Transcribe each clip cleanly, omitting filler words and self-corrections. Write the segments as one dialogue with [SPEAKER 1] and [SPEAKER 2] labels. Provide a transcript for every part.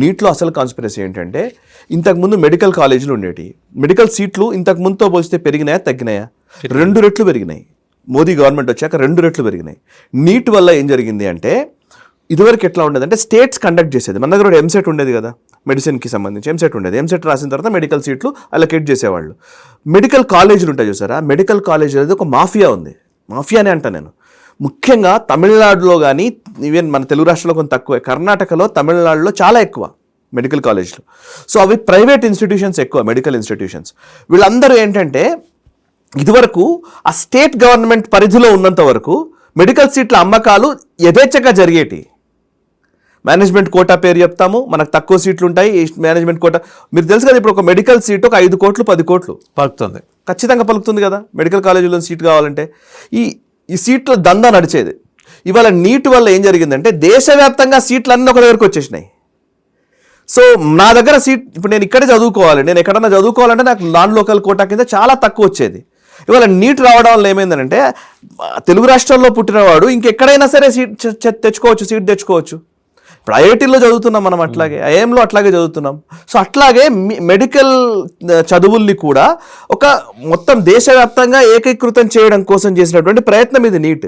[SPEAKER 1] నీట్లో అసలు కాన్స్పిరసీ ఏంటంటే ఇంతకుముందు మెడికల్ కాలేజీలు ఉండేవి. మెడికల్ సీట్లు ఇంతకు ముందుతో పోలిస్తే పెరిగినాయా తగ్గినాయా? 2 రెట్లు పెరిగినాయి. మోదీ గవర్నమెంట్ వచ్చాక 2 రెట్లు పెరిగినాయి. నీట్ వల్ల ఏం జరిగింది అంటే ఇదివరకు ఎట్లా ఉండేది అంటే స్టేట్స్ కండక్ట్ చేసేది. మన దగ్గర ఎంసెట్ ఉండేది కదా, మెడిసిన్కి సంబంధించి ఎంసెట్ ఉండేది. ఎంసెట్ రాసిన తర్వాత మెడికల్ సీట్లు అలొకేట్ చేసేవాళ్ళు. మెడికల్ కాలేజీలు ఉంటాయి చూసారా, మెడికల్ కాలేజ్ అనేది ఒక మాఫియా ఉంది. మాఫియానే అంట నేను. ముఖ్యంగా తమిళనాడులో కానీ, ఈవెన్ మన తెలుగు రాష్ట్రాల్లో కొంత తక్కువే, కర్ణాటకలో తమిళనాడులో చాలా ఎక్కువ మెడికల్ కాలేజీలు. సో అవి ప్రైవేట్ ఇన్స్టిట్యూషన్స్ ఎక్కువ, మెడికల్ ఇన్స్టిట్యూషన్స్. వీళ్ళందరూ ఏంటంటే ఇదివరకు ఆ స్టేట్ గవర్నమెంట్ పరిధిలో ఉన్నంత వరకు మెడికల్ సీట్ల అమ్మకాలు యథేచ్ఛగా జరిగేటి. మేనేజ్మెంట్ కోటా పేరు చెప్తాము, మనకు తక్కువ సీట్లు ఉంటాయి. మేనేజ్మెంట్ కోటా మీరు తెలుసు కదా, ఇప్పుడు ఒక మెడికల్ సీట్ ఒక 5 కోట్లు 10 కోట్లు
[SPEAKER 2] పలుకుతుంది,
[SPEAKER 1] ఖచ్చితంగా పలుకుతుంది కదా మెడికల్ కాలేజీలో సీట్ కావాలంటే. ఈ సీట్ల దందా నడిచేది. ఇవాళ నీట్ వల్ల ఏం జరిగిందంటే దేశవ్యాప్తంగా సీట్లు అన్నీ ఒక దగ్గరకు వచ్చేసినాయి. సో నా దగ్గర సీట్ ఇప్పుడు నేను ఇక్కడే చదువుకోవాలి, నేను ఎక్కడన్నా చదువుకోవాలంటే నాకు నాన్ లోకల్ కోటా కింద చాలా తక్కువ వచ్చేది. ఇవాళ నీట్ రావడం వల్ల ఏమైందంటే తెలుగు రాష్ట్రాల్లో పుట్టినవాడు ఇంకెక్కడైనా సరే సీట్ తెచ్చుకోవచ్చు, సీట్ తెచ్చుకోవచ్చు. ఇప్పుడు ఐఐటీలో చదువుతున్నాం మనం, అట్లాగే ఐఎంలో అట్లాగే చదువుతున్నాం. సో అట్లాగే మెడికల్ చదువుల్ని కూడా ఒక మొత్తం దేశవ్యాప్తంగా ఏకీకృతం చేయడం కోసం చేసినటువంటి ప్రయత్నం ఇది నీట్.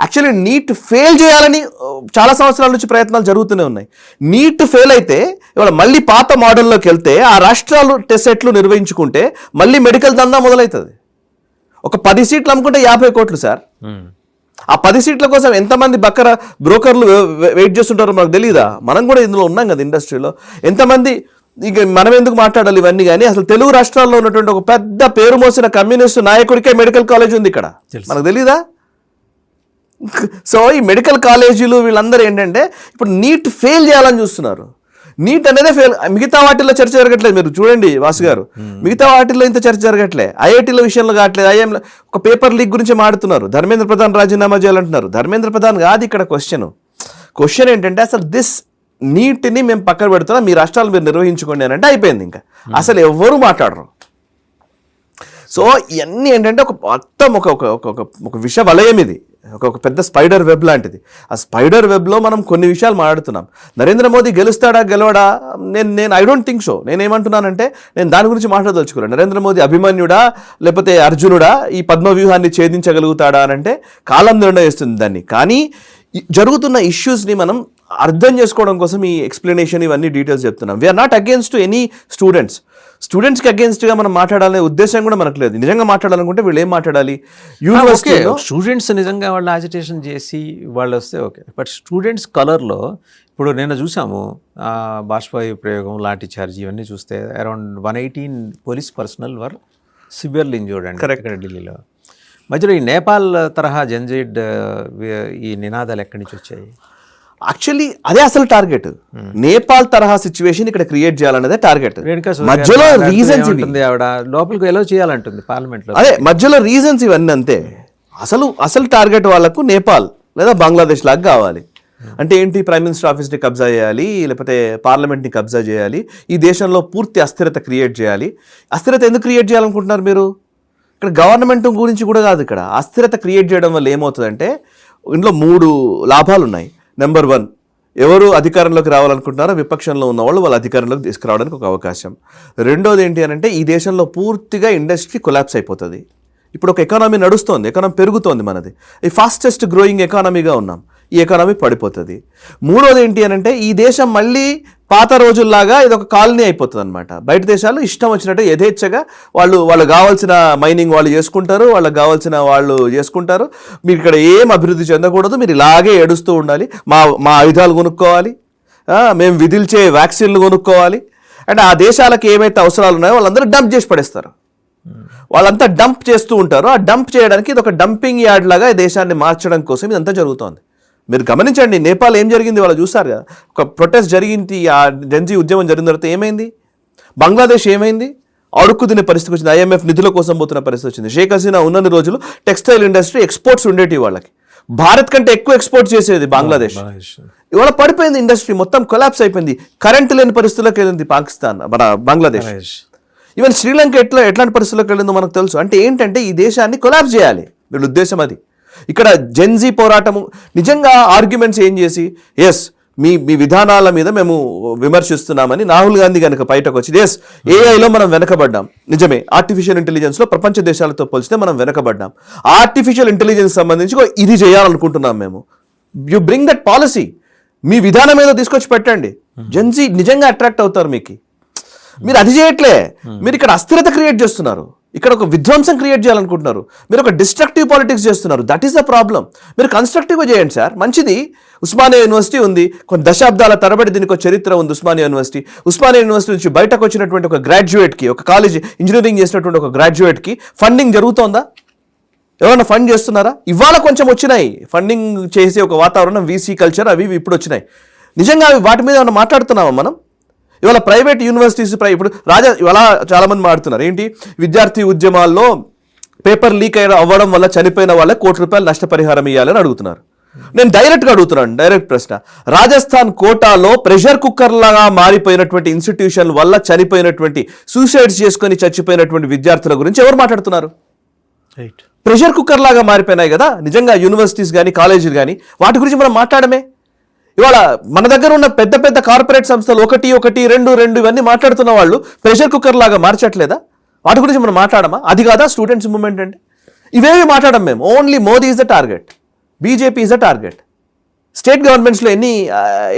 [SPEAKER 1] యాక్చువల్లీ నీట్ ఫెయిల్ చేయాలని చాలా సంవత్సరాల నుంచి ప్రయత్నాలు జరుగుతూనే ఉన్నాయి. నీట్ ఫెయిల్ అయితే ఇవాళ మళ్ళీ పాత మోడల్లోకి వెళ్తే ఆ రాష్ట్రాలు టెస్ట్ సెట్లు నిర్వహించుకుంటే మళ్ళీ మెడికల్ దందా మొదలవుతుంది. ఒక 10 సీట్లు అమ్ముకుంటే 50 కోట్లు సార్. ఆ 10 సీట్ల కోసం ఎంతమంది బక్కర బ్రోకర్లు వెయిట్ చేస్తుంటారో మనకు తెలియదా? మనం కూడా ఇందులో ఉన్నాం కదా ఇండస్ట్రీలో. ఎంతమంది, ఇక మనం ఎందుకు మాట్లాడాలి ఇవన్నీ, కానీ అసలు తెలుగు రాష్ట్రాల్లో ఉన్నటువంటి ఒక పెద్ద పేరు మోసిన కమ్యూనిస్టు నాయకుడికే మెడికల్ కాలేజ్ ఉంది ఇక్కడ, మనకు తెలీదా? సో ఈ మెడికల్ కాలేజీలు వీళ్ళందరూ ఏంటంటే ఇప్పుడు నీట్ ఫెయిల్ చేయాలని చూస్తున్నారు. నీట్ అనేది ఫెయిల్. మిగతా వాటిల్లో చర్చ జరగట్లేదు. మీరు చూడండి వాసు గారు, మిగతా వాటిల్లో ఇంత చర్చ జరగట్లే. ఐఐటీల విషయంలో కావట్లేదు. ఐఎంలో ఒక పేపర్ లీక్ గురించి మాడుతున్నారు. ధర్మేంద్ర ప్రధాన్ రాజీనామా చేయాలంటున్నారు. ధర్మేంద్ర ప్రధాన్ కాదు ఇక్కడ క్వశ్చన్ ఏంటంటే అసలు నీట్ని మేము పక్కన పెడుతున్నాం, మీ రాష్ట్రాలు మీరు నిర్వహించుకోండి అని అంటే అయిపోయింది. ఇంకా అసలు ఎవరు మాట్లాడరు. సో ఇవన్నీ ఏంటంటే ఒక మొత్తం ఒక విష వలయం ఇది, ఒక పెద్ద స్పైడర్ వెబ్ లాంటిది. ఆ స్పైడర్ వెబ్లో మనం కొన్ని విషయాలు మాట్లాడుతున్నాం. నరేంద్ర మోదీ గెలుస్తాడా గెలవడా, నేను ఐ డోంట్ థింక్ సో. నేనేమంటున్నానంటే నేను దాని గురించి మాట్లాడదలుచుకోలేను. నరేంద్ర మోదీ అభిమన్యుడా లేకపోతే అర్జునుడా, ఈ పద్మవ్యూహాన్ని ఛేదించగలుగుతాడా అని అంటే కాలం నిర్ణయిస్తుంది దాన్ని. కానీ జరుగుతున్న ఇష్యూస్ని మనం అర్థం చేసుకోవడం కోసం ఈ ఎక్స్ప్లెనేషన్ ఇవన్నీ డీటెయిల్స్ చెప్తున్నాం. వీఆర్ నాట్ అగేన్స్ట్ ఎనీ స్టూడెంట్స్కి అగేన్స్ట్గా మనం మాట్లాడాలనే ఉద్దేశం కూడా మనకు లేదు. నిజంగా మాట్లాడాలనుకుంటే వీళ్ళు ఏం మాట్లాడాలి?
[SPEAKER 2] యూనివర్సిటీలో స్టూడెంట్స్ నిజంగా వాళ్ళు యాజిటేషన్ చేసి వాళ్ళు వస్తే ఓకే, బట్ స్టూడెంట్స్ కలర్లో ఇప్పుడు నేను చూసాము బాష్పాయి ప్రయోగం, లాఠీ చార్జ్ ఇవన్నీ చూస్తే అరౌండ్ 118 పోలీస్ పర్సనల్ వర్ సివియర్లీ ఇంజూర్డ్ అండి ఇక్కడ ఢిల్లీలో. మధ్యలో ఈ నేపాల్ తరహా జెన్జైడ్ ఈ నినాదాలు ఎక్కడి నుంచి వచ్చాయి?
[SPEAKER 1] యాక్చువల్లీ అదే అసలు టార్గెట్. నేపాల్ తరహా సిచ్యువేషన్ ఇక్కడ క్రియేట్ చేయాలనేదే టార్గెట్. మధ్యలో రీజన్స్
[SPEAKER 2] ఆవిడ లోపలికి ఎలా చేయాలంటుంది పార్లమెంట్ లో.
[SPEAKER 1] అదే మధ్యలో రీజన్స్ ఇవన్నీ అంతే. అసలు టార్గెట్ వాళ్ళకు నేపాల్ లేదా బంగ్లాదేశ్ లాగా కావాలి. అంటే ఏంటి? ప్రైమ్ మినిస్టర్ ఆఫీస్ని కబ్జా చేయాలి, లేకపోతే పార్లమెంట్ని కబ్జా చేయాలి, ఈ దేశంలో పూర్తి అస్థిరత క్రియేట్ చేయాలి. అస్థిరత ఎందుకు క్రియేట్ చేయాలనుకుంటున్నారు మీరు? ఇక్కడ గవర్నమెంట్ గురించి కూడా కాదు. ఇక్కడ అస్థిరత క్రియేట్ చేయడం వల్ల ఏమవుతుందంటే ఇందులో 3 లాభాలు ఉన్నాయి. నెంబర్ 1, ఎవరు అధికారంలోకి రావాలనుకుంటున్నారో విపక్షంలో ఉన్న వాళ్ళు వాళ్ళ అధికారంలోకి తీసుకురావడానికి ఒక అవకాశం. రెండోది ఏంటి అని అంటే ఈ దేశంలో పూర్తిగా ఇండస్ట్రీ కొలాప్స్ అయిపోతుంది. ఇప్పుడు ఒక ఎకానమీ నడుస్తోంది, ఎకానమీ పెరుగుతోంది, మనది ఈ ఫాస్టెస్ట్ గ్రోయింగ్ ఎకానమీగా ఉన్నాం. ఈ ఎకానమీ పడిపోతుంది. మూడోది ఏంటి అని అంటే ఈ దేశం మళ్ళీ పాత రోజుల్లాగా ఇది ఒక కాలనీ అయిపోతుంది అనమాట. బయట దేశాలు ఇష్టం వచ్చినట్టు యథేచ్ఛగా వాళ్ళు కావాల్సిన మైనింగ్ వాళ్ళు చేసుకుంటారు, వాళ్ళకి కావాల్సిన వాళ్ళు చేసుకుంటారు. మీరు ఇక్కడ ఏం అభివృద్ధి చెందకూడదు, మీరు ఇలాగే ఏడుస్తూ ఉండాలి, మా ఆయుధాలు కొనుక్కోవాలి, మేము విధిల్చే వ్యాక్సిన్లు కొనుక్కోవాలి. అండ్ ఆ దేశాలకు ఏమైతే అవసరాలు ఉన్నాయో వాళ్ళందరూ డంప్ చేసి పడేస్తారు. వాళ్ళంతా డంప్ చేస్తూ ఉంటారు. ఆ డంప్ చేయడానికి ఇది ఒక డంపింగ్ యార్డ్ లాగా ఈ దేశాన్ని మార్చడం కోసం ఇదంతా జరుగుతోంది. మీరు గమనించండి, నేపాల్ ఏం జరిగింది వాళ్ళు చూస్తారు కదా. ఒక ప్రొటెస్ట్ జరిగింది, ఆ జెన్జీ ఉద్యమం జరిగిన తర్వాత ఏమైంది? బంగ్లాదేశ్ ఏమైంది? అడుక్కు తినే పరిస్థితి వచ్చింది. IMF నిధుల కోసం పోతున్న పరిస్థితి వచ్చింది. షేక్ హసీనా ఉన్నన్ని రోజులు టెక్స్టైల్ ఇండస్ట్రీ ఎక్స్పోర్ట్స్ ఉండేవి వాళ్ళకి. భారత్ కంటే ఎక్కువ ఎక్స్పోర్ట్ చేసేది బంగ్లాదేశ్. ఇవాళ పడిపోయింది, ఇండస్ట్రీ మొత్తం కొలాప్స్ అయిపోయింది. కరెంట్ లేని పరిస్థితుల్లోకి వెళ్ళింది బంగ్లాదేశ్. ఈవెన్ శ్రీలంక ఎట్లాంటి పరిస్థితుల్లోకి వెళ్ళిందో మనకు తెలుసు. అంటే ఏంటంటే ఈ దేశాన్ని కొలాప్స్ చేయాలి వీళ్ళ ఉద్దేశం అది. ఇక్కడ జెన్జీ పోరాటము నిజంగా ఆర్గ్యుమెంట్స్ ఏం చేసి, ఎస్ మీ మీ విధానాల మీద మేము విమర్శిస్తున్నామని రాహుల్ గాంధీ కనుక బయటకు వచ్చి ఎస్ ఏఐలో మనం వెనకబడ్డాం, నిజమే, ఆర్టిఫిషియల్ ఇంటెలిజెన్స్లో ప్రపంచ దేశాలతో పోల్చితే మనం వెనకబడ్డాం, ఆర్టిఫిషియల్ ఇంటెలిజెన్స్ సంబంధించి ఇది చేయాలనుకుంటున్నాం మేము, యు బ్రింగ్ దట్ పాలసీ, మీ విధానం ఏదో తీసుకొచ్చి పెట్టండి, జెన్జీ నిజంగా అట్రాక్ట్ అవుతారు మీకు. మీరు అది చేయట్లే, మీరు ఇక్కడ అస్థిరత క్రియేట్ చేస్తున్నారు, ఇక్కడ ఒక విధ్వంసం క్రియేట్ చేయాలనుకుంటున్నారు, మీరు ఒక డిస్ట్రక్టివ్ పాలిటిక్స్ చేస్తున్నారు. That is the problem. మీరు కన్స్ట్రక్టివ్గా చేయండి సార్, మంచిది. ఉస్మానియా యూనివర్సిటీ ఉంది, కొన్ని దశాబ్దాల తరబడి దీనికి ఒక చరిత్ర ఉంది. ఉస్మానియా యూనివర్సిటీ నుంచి బయటకు వచ్చినటువంటి ఒక గ్రాడ్యుయేట్కి, ఒక కాలేజ్ ఇంజనీరింగ్ చేసినటువంటి ఒక గ్రాడ్యుయేట్కి ఫండింగ్ జరుగుతోందా? ఎవరైనా ఫండ్ చేస్తున్నారా? ఇవాళ కొంచెం వచ్చినాయి ఫండింగ్ చేసే ఒక వాతావరణం, వీసీ కల్చర్ అవి ఇప్పుడు వచ్చినాయి. నిజంగా అవి వాటి మీద ఏమైనా మాట్లాడుతున్నామా మనం? ఇవాళ ప్రైవేట్ యూనివర్సిటీస్ ఇప్పుడు ఇవాళ చాలామంది మాట్లాడుతున్నారు ఏంటి, విద్యార్థి ఉద్యమాల్లో పేపర్ లీక్ అవ్వడం వల్ల చనిపోయిన వాళ్ళ ₹1 నష్టపరిహారం ఇవ్వాలని అడుగుతున్నారు. నేను డైరెక్ట్గా అడుగుతున్నాను, డైరెక్ట్ ప్రశ్న. రాజస్థాన్ కోటాలో ప్రెషర్ కుక్కర్ లాగా మారిపోయినటువంటి ఇన్స్టిట్యూషన్ వల్ల చనిపోయినటువంటి, సూసైడ్స్ చేసుకొని చచ్చిపోయినటువంటి విద్యార్థుల గురించి ఎవరు మాట్లాడుతున్నారు?
[SPEAKER 2] రైట్,
[SPEAKER 1] ప్రెషర్ కుక్కర్ లాగా మారిపోయినాయి కదా నిజంగా యూనివర్సిటీస్ కానీ కాలేజీలు కానీ, వాటి గురించి మనం మాట్లాడమే. ఇవాళ మన దగ్గర ఉన్న పెద్ద పెద్ద కార్పొరేట్ సంస్థలు 1, 1, 2 ఇవన్నీ మాట్లాడుతున్న వాళ్ళు ప్రెషర్ కుక్కర్ లాగా మార్చట్లేదా? వాటి గురించి మనం మాట్లాడమా? అది కాదా స్టూడెంట్స్ మూవ్మెంట్ అంటే? ఇవేవి మాట్లాడడం మేము. Only Modi is the target, BJP is the target. State గవర్నమెంట్స్లో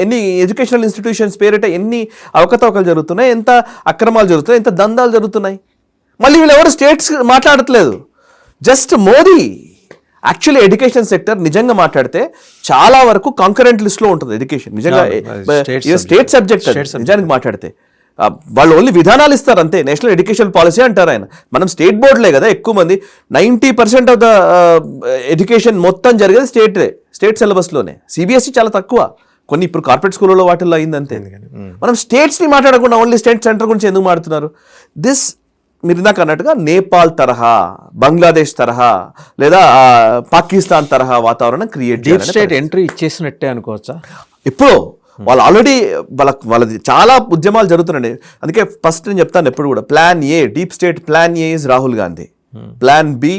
[SPEAKER 1] ఎన్ని ఎడ్యుకేషనల్ ఇన్స్టిట్యూషన్స్ పేరిట ఎన్ని అవకతవకలు జరుగుతున్నాయి, ఎంత అక్రమాలు జరుగుతున్నాయి, ఎంత దందాలు జరుగుతున్నాయి. మళ్ళీ వీళ్ళు ఎవరు స్టేట్స్ మాట్లాడట్లేదు, just Modi. Actually education sector నిజంగా మాట్లాడితే చాలా వరకు కాంకరెంట్ లిస్ట్లో ఉంటుంది ఎడ్యుకేషన్. నిజంగా స్టేట్ సబ్జెక్ట్ నిజానికి మాట్లాడితే వాళ్ళు ఓన్లీ విధానాలు ఇస్తారు అంతే. నేషనల్ ఎడ్యుకేషన్ పాలసీ అంటారు ఆయన. మనం స్టేట్ బోర్డులే కదా ఎక్కువ మంది, 90% ఆఫ్ ద ఎడ్యుకేషన్ మొత్తం జరిగేది స్టేట్ సిలబస్లోనే. సిబిఎస్ఈ చాలా తక్కువ, కొన్ని ఇప్పుడు కార్పొరేట్ స్కూళ్ళలో వాటిల్లో అయిందంతే. మనం స్టేట్స్ని మాట్లాడకుండా ఓన్లీ స్టేట్ సెంటర్ గురించి ఎందుకు మాట్లాడుతున్నారు? దిస్ మీరు ఇందాక అన్నట్టుగా నేపాల్ తరహా, బంగ్లాదేశ్ తరహా లేదా పాకిస్తాన్ తరహా వాతావరణం క్రియేట్
[SPEAKER 2] డీప్ స్టేట్ ఎంట్రీ ఇచ్చేసినట్టే అనుకోవచ్చా?
[SPEAKER 1] ఇప్పుడు వాళ్ళు ఆల్రెడీ వాళ్ళది చాలా ఉద్యమాలు జరుగుతున్నాయి. అందుకే ఫస్ట్ నేను చెప్తాను ఎప్పుడు కూడా, plan A, deep state plan A is Rahul Gandhi, plan B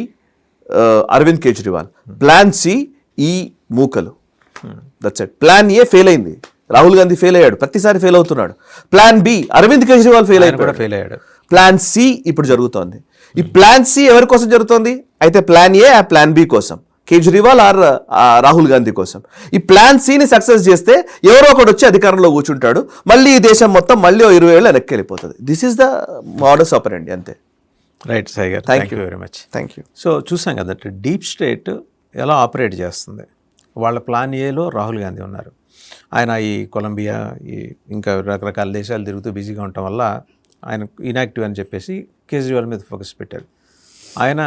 [SPEAKER 1] Arvind Kejriwal, plan C ఈ మూకలు. That's it. Plan A fail అయింది, రాహుల్ గాంధీ ఫెయిల్ అయ్యాడు, ప్రతిసారి ఫెయిల్ అవుతున్నాడు. Plan B Arvind Kejriwal fail అయ్యాడు. ప్లాన్ సి ఇప్పుడు జరుగుతోంది. ఈ ప్లాన్ సి ఎవరి కోసం జరుగుతోంది? అయితే ప్లాన్ ఏ ఆ ప్లాన్ బి కోసం, కేజ్రీవాల్ ఆర్ రాహుల్ గాంధీ కోసం. ఈ ప్లాన్ సిని సక్సెస్ చేస్తే ఎవరో ఒకటి వచ్చి అధికారంలో కూర్చుంటాడు, మళ్ళీ ఈ దేశం మొత్తం మళ్ళీ 20 ఏళ్ళు వెనక్కి వెళ్ళిపోతుంది. దిస్ ఈస్ ద మోడస్ ఆపరెండి అంతే.
[SPEAKER 2] రైట్ సాయి గారు, thank you very much.
[SPEAKER 1] Thank you.
[SPEAKER 2] So చూసాం కదంటే డీప్ స్టేట్ ఎలా ఆపరేట్ చేస్తుంది. వాళ్ళ ప్లాన్ ఏలో రాహుల్ గాంధీ ఉన్నారు. ఆయన ఈ కొలంబియా ఇంకా రకరకాల దేశాలు తిరుగుతూ బిజీగా ఉండటం వల్ల ఆయన ఇన్యాక్టివ్ అని చెప్పేసి కేజ్రీవాల్ మీద ఫోకస్ పెట్టారు. ఆయన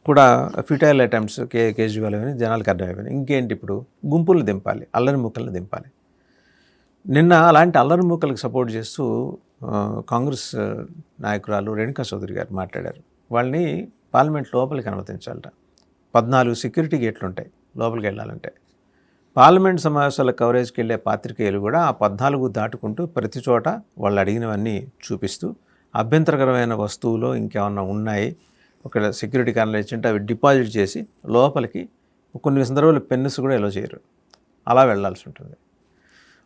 [SPEAKER 2] కూడా ఫ్యూటైల్ అటెంప్ట్స్ కేజ్రీవాల్ అని జనాలకు అర్థమైపోయింది. ఇంకేంటి, ఇప్పుడు గుంపులు దింపాలి, అల్లరి మూకలను దింపాలి. నిన్న అలాంటి అల్లరి మూకలకు సపోర్ట్ చేస్తూ కాంగ్రెస్ నాయకురాలు రేణుకా చౌదరి గారు మాట్లాడారు. వాళ్ళని పార్లమెంట్ లోపలికి అనుమతించాలట. 14 సెక్యూరిటీ గేట్లు ఉంటాయి లోపలికి వెళ్ళాలంటే. పార్లమెంట్ సమావేశాల కవరేజ్కి వెళ్ళే పాత్రికేయులు కూడా ఆ 14 దాటుకుంటూ ప్రతి చోట వాళ్ళు అడిగినవన్నీ చూపిస్తూ, అభ్యంతరకరమైన వస్తువులు ఇంకేమన్నా ఉన్నాయి, ఒక సెక్యూరిటీ కారణాలు ఇచ్చింటే అవి డిపాజిట్ చేసి లోపలికి కొన్ని సందర్భాలు పెన్నుస్ కూడా ఎలో చేయరు, అలా వెళ్లాల్సి ఉంటుంది.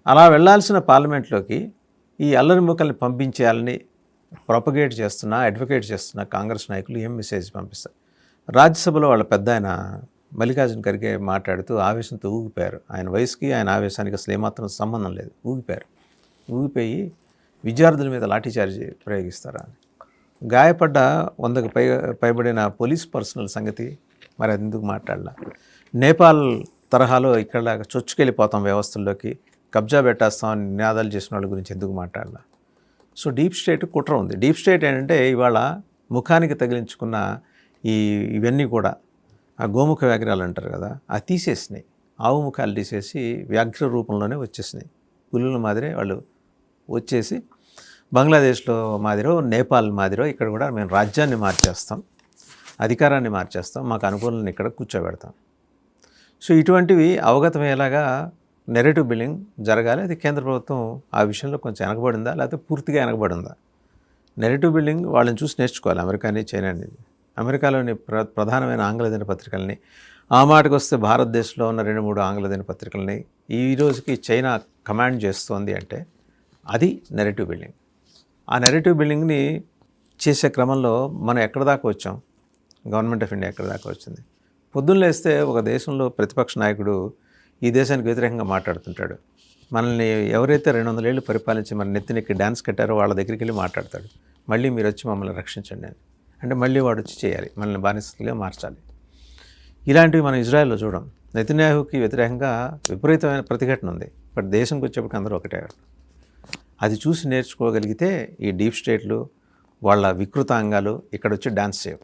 [SPEAKER 2] అలా వెళ్లాల్సిన పార్లమెంట్లోకి ఈ అల్లరి మూకల్ని పంపించేయాలని ప్రొపగేట్ చేస్తున్న, అడ్వకేట్ చేస్తున్న కాంగ్రెస్ నాయకులు ఏం మెసేజ్ పంపిస్తారు? రాజ్యసభలో వాళ్ళ పెద్ద ఆయన మల్లికార్జున ఖర్గే మాట్లాడుతూ ఆవేశంతో ఊగిపోయారు. ఆయన వయసుకి ఆయన ఆవేశానికి అసలు ఏమాత్రం సంబంధం లేదు. ఊగిపోయి విద్యార్థుల మీద లాఠీచార్జ్ ప్రయోగిస్తారా అని. గాయపడ్డ 100కు పైబడిన పోలీస్ పర్సనల్ సంగతి మరి అది ఎందుకు మాట్లాడాల? నేపాల్ తరహాలో ఇక్కడ చొచ్చుకెళ్ళిపోతాం వ్యవస్థల్లోకి, కబ్జా పెట్టేస్తామని నినాదాలు చేసిన వాళ్ళ గురించి ఎందుకు మాట్లాడాల? సో డీప్ స్టేట్ కుట్ర ఉంది. డీప్ స్టేట్ ఏంటంటే ఇవాళ ముఖానికి తగిలించుకున్న ఇవన్నీ కూడా ఆ గోముఖ వ్యాఘ్రాలు అంటారు కదా, అది తీసేసినాయి. ఆవు ముఖాలు తీసేసి వ్యాఘ్ర రూపంలోనే వచ్చేసినాయి. పులుల మాదిరే వాళ్ళు వచ్చేసి బంగ్లాదేశ్లో మాదిరో, నేపాల్ మాదిరో ఇక్కడ కూడా మేము రాజ్యాన్ని మార్చేస్తాం, అధికారాన్ని మార్చేస్తాం, మాకు అనుకూలంగా ఇక్కడ కూర్చోబెడతాం. సో ఇటువంటివి అవగతమయ్యేలాగా నెరేటివ్ బిల్డింగ్ జరగాలి. అది కేంద్ర ప్రభుత్వం ఆ విషయంలో కొంచెం వెనకబడిందా లేకపోతే పూర్తిగా వెనకబడిందా? నెరేటివ్ బిల్డింగ్ వాళ్ళని చూసి నేర్చుకోవాలి. అమెరికాని, చైనాని. అమెరికాలోని ప్రధానమైన ఆంగ్ల దినపత్రికల్ని, ఆ మాటకు వస్తే భారతదేశంలో ఉన్న 2-3 ఆంగ్ల దినపత్రికల్ని ఈ రోజుకి చైనా కమాండ్ చేస్తోంది అంటే అది నెరేటివ్ బిల్డింగ్. ఆ నెరేటివ్ బిల్డింగ్ని చేసే క్రమంలో మనం ఎక్కడ దాకా వచ్చాం, గవర్నమెంట్ ఆఫ్ ఇండియా ఎక్కడ దాకా వచ్చింది. పొద్దున్న లేస్తే ఒక దేశంలో ప్రతిపక్ష నాయకుడు ఈ దేశానికి వ్యతిరేకంగా మాట్లాడుతుంటాడు. మనల్ని ఎవరైతే 200 ఏళ్ళు పరిపాలించి మన నెత్తినెక్కి డ్యాన్స్ కట్టారో వాళ్ళ దగ్గరికి వెళ్ళి మాట్లాడతాడు, మళ్ళీ మీరు వచ్చి మమ్మల్ని రక్షించండి అని. అంటే మళ్ళీ వాడు వచ్చి చేయాలి, మనల్ని బానిసలుగా మార్చాలి. ఇలాంటివి మనం ఇజ్రాయెల్లో చూడం. నెతన్యాహుకి వ్యతిరేకంగా విపరీతమైన ప్రతిఘటన ఉంది, బట్ దేశంకి వచ్చేప్పటికి అందరూ ఒకటే. అది చూసి నేర్చుకోగలిగితే ఈ డీప్ స్టేట్లు వాళ్ళ వికృతాంగాలు ఇక్కడ వచ్చి డాన్స్ చేయవు.